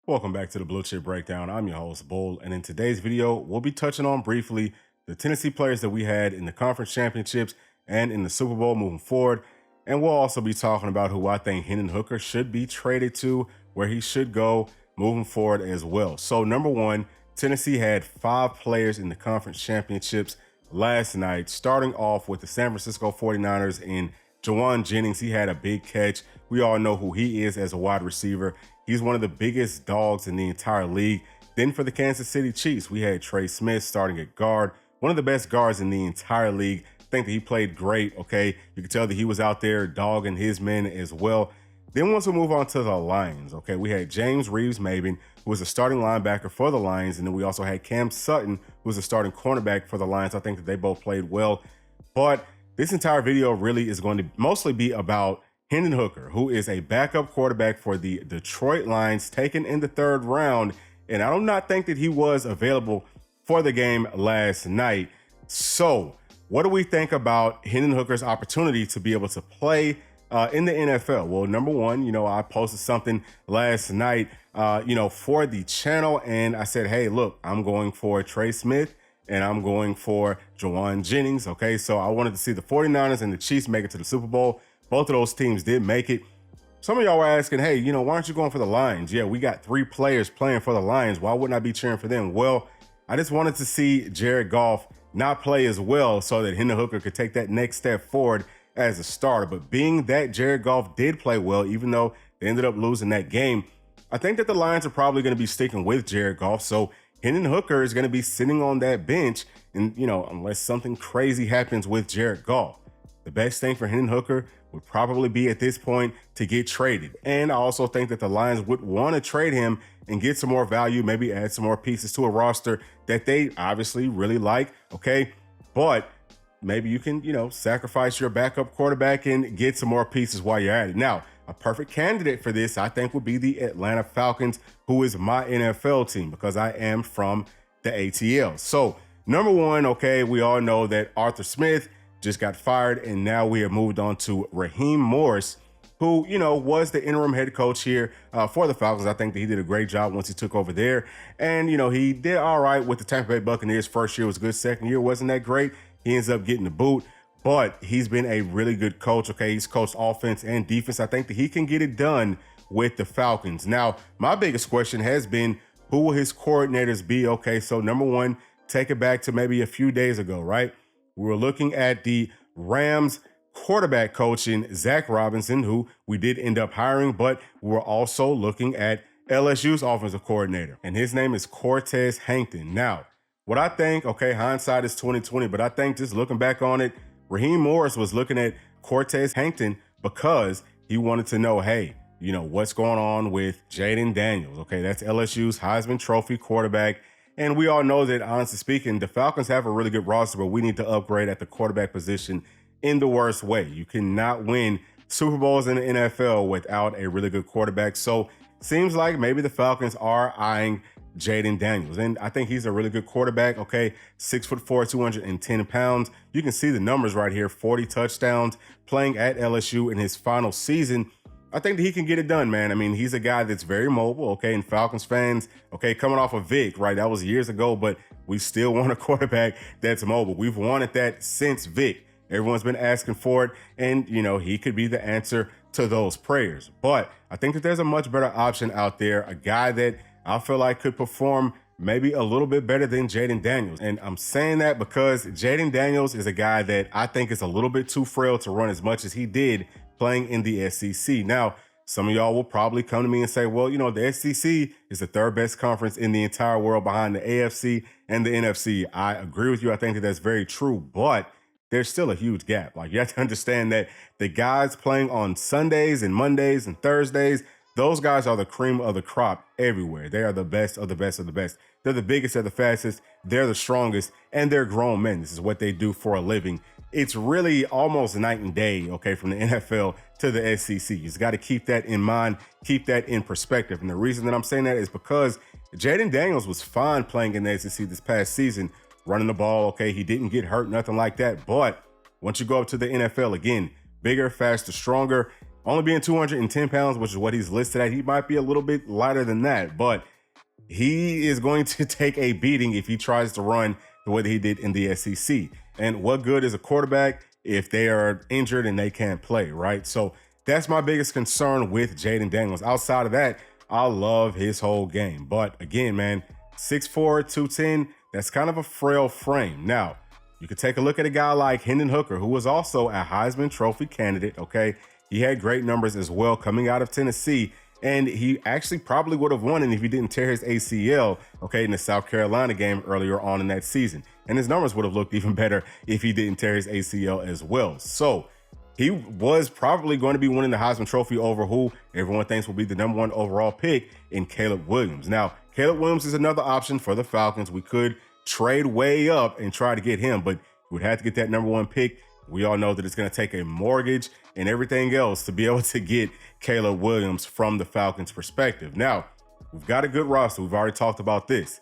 Welcome back to the Bluechip Breakdown. I'm your host, Bull, and in today's video, we'll be touching on briefly the Tennessee players that we had in the conference championships and in the Super Bowl moving forward. And we'll also be talking about who I think Hendon Hooker should be traded to, where he should go moving forward as well. So number one, Tennessee had 5 players in the conference championships last night, starting off with the San Francisco 49ers in Jauan Jennings. He had a big catch. We all know who he is as a wide receiver. He's one of the biggest dogs in the entire league. Then for the Kansas City Chiefs, we had Trey Smith starting at guard, one of the best guards in the entire league. I think that he played great, okay? You can tell that he was out there dogging his men as well. Then once we move on to the Lions, okay, we had James Reeves-Maybin, who was a starting linebacker for the Lions, and then we also had Cam Sutton, who was a starting cornerback for the Lions. I think that they both played well. But this entire video really is going to mostly be about Hendon Hooker, who is a backup quarterback for the Detroit Lions, taken in the 3rd round. And I do not think that he was available for the game last night. So what do we think about Hendon Hooker's opportunity to be able to play in the NFL? Well, number one, I posted something last night, for the channel. And I said, hey, look, I'm going for Trey Smith and I'm going for Jauan Jennings. Okay, so I wanted to see the 49ers and the Chiefs make it to the Super Bowl. Both of those teams did make it. Some of y'all were asking, hey, why aren't you going for the Lions? Yeah, we got 3 players playing for the Lions. Why wouldn't I be cheering for them? Well, I just wanted to see Jared Goff not play as well so that Hendon Hooker could take that next step forward as a starter. But being that Jared Goff did play well, even though they ended up losing that game, I think that the Lions are probably going to be sticking with Jared Goff. So Hendon Hooker is going to be sitting on that bench. And, unless something crazy happens with Jared Goff, the best thing for Hendon Hooker would probably be at this point to get traded. And I also think that the Lions would want to trade him and get some more value, maybe add some more pieces to a roster that they obviously really like, okay? But maybe you can, sacrifice your backup quarterback and get some more pieces while you're at it. Now, a perfect candidate for this, I think, would be the Atlanta Falcons, who is my NFL team because I am from the ATL. So, number one, okay, we all know that Arthur Smith just got fired, and now we have moved on to Raheem Morris, who, was the interim head coach here for the Falcons. I think that he did a great job once he took over there. And, he did all right with the Tampa Bay Buccaneers. First year was good. Second year wasn't that great. He ends up getting the boot, but he's been a really good coach. Okay, he's coached offense and defense. I think that he can get it done with the Falcons. Now, my biggest question has been, who will his coordinators be? Okay, so number one, take it back to maybe a few days ago, right? We were looking at the Rams quarterback coach in Zach Robinson, who we did end up hiring, but we were also looking at LSU's offensive coordinator, and his name is Cortez Hankton. Now, what I think, okay, hindsight is 2020, but I think just looking back on it, Raheem Morris was looking at Cortez Hankton because he wanted to know, hey, what's going on with Jaden Daniels? Okay, that's LSU's Heisman Trophy quarterback. And we all know that, honestly speaking, the Falcons have a really good roster, but we need to upgrade at the quarterback position in the worst way. You cannot win Super Bowls in the NFL without a really good quarterback. So seems like maybe the Falcons are eyeing Jaden Daniels. And I think he's a really good quarterback. Okay, 6'4", 210 pounds. You can see the numbers right here, 40 touchdowns playing at LSU in his final season. I think that he can get it done, man. I mean, he's a guy that's very mobile, okay, and Falcons fans, okay, coming off of Vic, right? That was years ago, but we still want a quarterback that's mobile. We've wanted that since Vic. Everyone's been asking for it, and, he could be the answer to those prayers. But I think that there's a much better option out there, a guy that I feel like could perform maybe a little bit better than Jaden Daniels. And I'm saying that because Jaden Daniels is a guy that I think is a little bit too frail to run as much as he did playing in the SEC. Now, some of y'all will probably come to me and say, well, the SEC is the 3rd best conference in the entire world behind the AFC and the NFC. I agree with you. I think that that's very true, but there's still a huge gap. Like, you have to understand that the guys playing on Sundays and Mondays and Thursdays, those guys are the cream of the crop everywhere. They are the best of the best of the best. They're the biggest, they're the fastest, they're the strongest, and they're grown men. This is what they do for a living. It's really almost night and day, okay, from the NFL to the SEC. You just got to keep that in mind, keep that in perspective. And the reason that I'm saying that is because Jaden Daniels was fine playing in the SEC this past season, running the ball, okay, he didn't get hurt, nothing like that. But once you go up to the NFL, again, bigger, faster, stronger, only being 210 pounds, which is what he's listed at. He might be a little bit lighter than that, but he is going to take a beating if he tries to run the way that he did in the SEC. And what good is a quarterback if they are injured and they can't play, right? So that's my biggest concern with Jayden Daniels. Outside of that, I love his whole game. But again, man, 6'4", 210, that's kind of a frail frame. Now, you could take a look at a guy like Hendon Hooker, who was also a Heisman Trophy candidate, okay? He had great numbers as well coming out of Tennessee, and he actually probably would have won it if he didn't tear his ACL, okay, in the South Carolina game earlier on in that season. And his numbers would have looked even better if he didn't tear his ACL as well. So he was probably going to be winning the Heisman Trophy over who everyone thinks will be the #1 overall pick in Caleb Williams. Now, Caleb Williams is another option for the Falcons. We could trade way up and try to get him, but we'd have to get that #1 pick. We all know that it's going to take a mortgage and everything else to be able to get Caleb Williams from the Falcons' perspective. Now, we've got a good roster. We've already talked about this.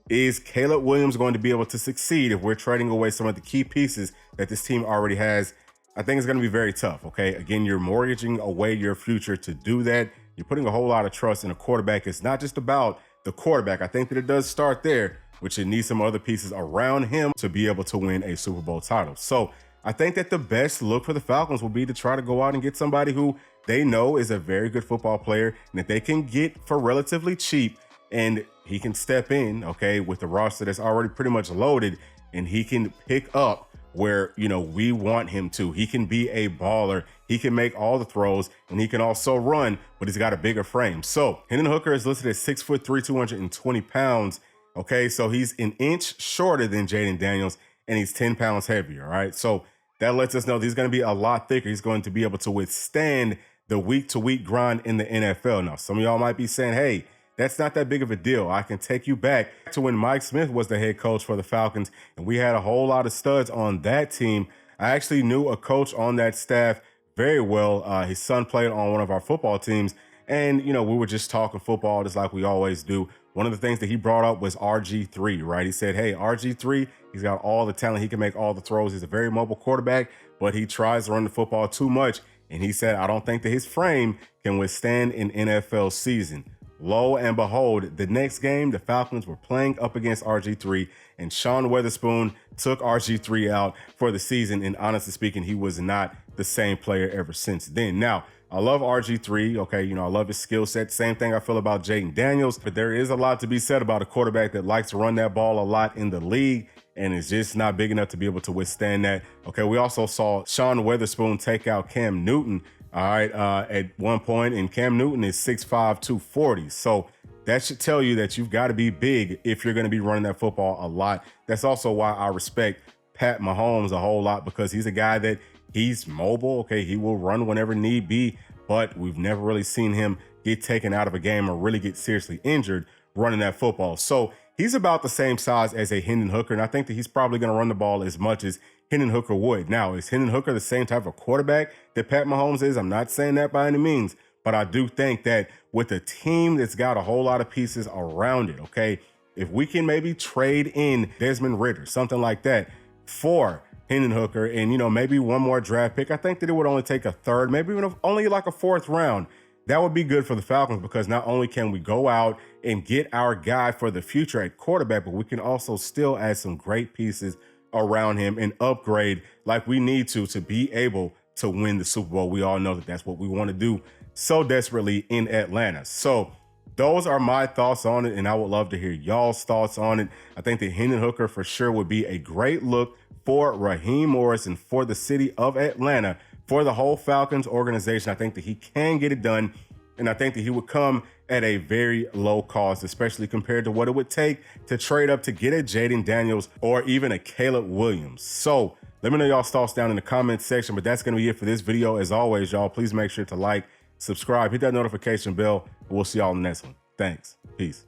Is Caleb Williams going to be able to succeed if we're trading away some of the key pieces that this team already has? I think it's going to be very tough, okay? Again, you're mortgaging away your future to do that. You're putting a whole lot of trust in a quarterback. It's not just about the quarterback. I think that it does start there, which it needs some other pieces around him to be able to win a Super Bowl title. So I think that the best look for the Falcons will be to try to go out and get somebody who they know is a very good football player and that they can get for relatively cheap, and he can step in, okay, with the roster that's already pretty much loaded, and he can pick up where, you know, we want him to. He can be a baller. He can make all the throws, and he can also run, but he's got a bigger frame. So Hendon Hooker is listed at 6'3", 220 pounds. Okay, so he's an inch shorter than Jayden Daniels, and he's 10 pounds heavier, all right? So that lets us know that he's going to be a lot thicker. He's going to be able to withstand the week-to-week grind in the NFL. Now, some of y'all might be saying, hey, that's not that big of a deal. I can take you back to when Mike Smith was the head coach for the Falcons, and we had a whole lot of studs on that team. I actually knew a coach on that staff very well. His son played on one of our football teams, and, you know, we were just talking football just like we always do. One of the things that he brought up was RG3, right? He said, hey, RG3, he's got all the talent. He can make all the throws. He's a very mobile quarterback, but he tries to run the football too much. And he said, I don't think that his frame can withstand an NFL season. Lo and behold, the next game, the Falcons were playing up against RG3, and Sean Weatherspoon took RG3 out for the season. And honestly speaking, he was not the same player ever since then. Now, I love RG3, okay, you know, I love his skill set. Same thing I feel about Jayden Daniels, but there is a lot to be said about a quarterback that likes to run that ball a lot in the league and is just not big enough to be able to withstand that. Okay, we also saw Sean Weatherspoon take out Cam Newton, all right, at one point, and Cam Newton is 6'5", 240. So that should tell you that you've got to be big if you're going to be running that football a lot. That's also why I respect Pat Mahomes a whole lot, because he's a guy that he's mobile, okay? He will run whenever need be, but we've never really seen him get taken out of a game or really get seriously injured running that football. So he's about the same size as a Hendon Hooker, and I think that he's probably going to run the ball as much as Hendon Hooker would. Now, is Hendon Hooker the same type of quarterback that Pat Mahomes is? I'm not saying that by any means, but I do think that with a team that's got a whole lot of pieces around it, okay, if we can maybe trade in Desmond Ridder, something like that, for Hendon Hooker, and, you know, maybe one more draft pick, I think that it would only take a third, maybe even only like a fourth round. That would be good for the Falcons, because not only can we go out and get our guy for the future at quarterback, but we can also still add some great pieces around him and upgrade like we need to be able to win the Super Bowl. We all know that that's what we want to do so desperately in Atlanta. So those are my thoughts on it, and I would love to hear y'all's thoughts on it. I think that Hendon Hooker for sure would be a great look for Raheem Morris and for the city of Atlanta, for the whole Falcons organization. I think that he can get it done, and I think that he would come at a very low cost, especially compared to what it would take to trade up to get a Jayden Daniels or even a Caleb Williams. So let me know y'all's thoughts down in the comments section, but that's going to be it for this video. As always, y'all, please make sure to like, subscribe, hit that notification bell, and we'll see y'all in the next one. Thanks. Peace.